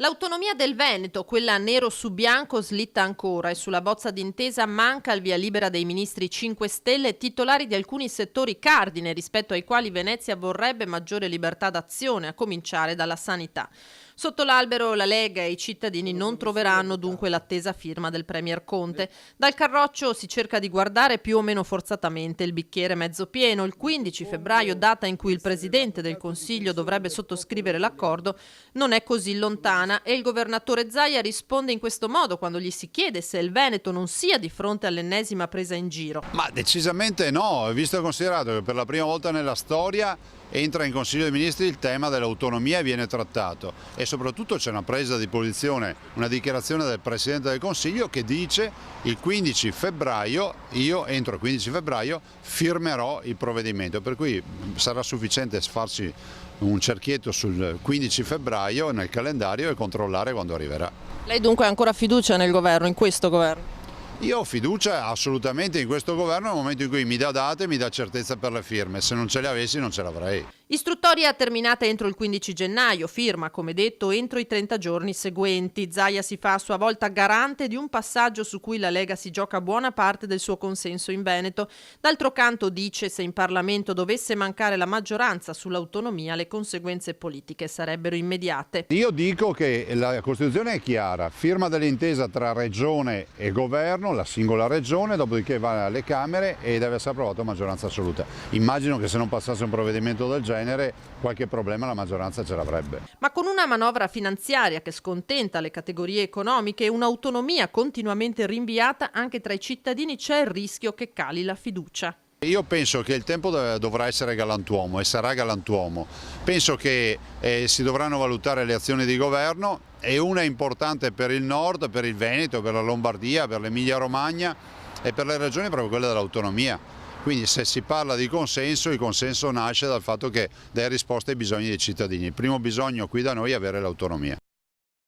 L'autonomia del Veneto, quella nero su bianco, slitta ancora e sulla bozza d'intesa manca il via libera dei ministri 5 Stelle, titolari di alcuni settori cardine rispetto ai quali Venezia vorrebbe maggiore libertà d'azione, a cominciare dalla sanità. Sotto l'albero la Lega e i cittadini non troveranno dunque l'attesa firma del Premier Conte. Dal Carroccio si cerca di guardare più o meno forzatamente il bicchiere mezzo pieno. Il 15 febbraio, data in cui il Presidente del Consiglio dovrebbe sottoscrivere l'accordo, non è così lontana e il governatore Zaia risponde in questo modo quando gli si chiede se il Veneto non sia di fronte all'ennesima presa in giro. Ma decisamente no, visto e considerato che per la prima volta nella storia entra in Consiglio dei Ministri il tema dell'autonomia e viene trattato, e soprattutto c'è una presa di posizione, una dichiarazione del Presidente del Consiglio che dice il 15 febbraio, io entro il 15 febbraio firmerò il provvedimento, per cui sarà sufficiente farci un cerchietto sul 15 febbraio nel calendario e controllare quando arriverà. Lei dunque ha ancora fiducia nel governo, in questo governo? Io ho fiducia assolutamente in questo governo nel momento in cui mi dà date e mi dà certezza per le firme, se non ce le avessi non ce l'avrei. Istruttoria terminata entro il 15 gennaio, firma, come detto, entro i 30 giorni seguenti. Zaia si fa a sua volta garante di un passaggio su cui la Lega si gioca buona parte del suo consenso in Veneto. D'altro canto dice se in Parlamento dovesse mancare la maggioranza sull'autonomia, le conseguenze politiche sarebbero immediate. Io dico che la Costituzione è chiara, firma dell'intesa tra Regione e Governo, la singola Regione, dopodiché va alle Camere e deve essere approvato a maggioranza assoluta. Immagino che se non passasse un provvedimento del genere qualche problema la maggioranza ce l'avrebbe. Ma con una manovra finanziaria che scontenta le categorie economiche e un'autonomia continuamente rinviata, anche tra i cittadini c'è il rischio che cali la fiducia. Io penso che il tempo dovrà essere galantuomo e sarà galantuomo. Penso che si dovranno valutare le azioni di governo, e una è importante per il nord, per il Veneto, per la Lombardia, per l'Emilia Romagna e per le regioni proprio quella dell'autonomia. Quindi se si parla di consenso, il consenso nasce dal fatto che dai risposte ai bisogni dei cittadini. Il primo bisogno qui da noi è avere l'autonomia.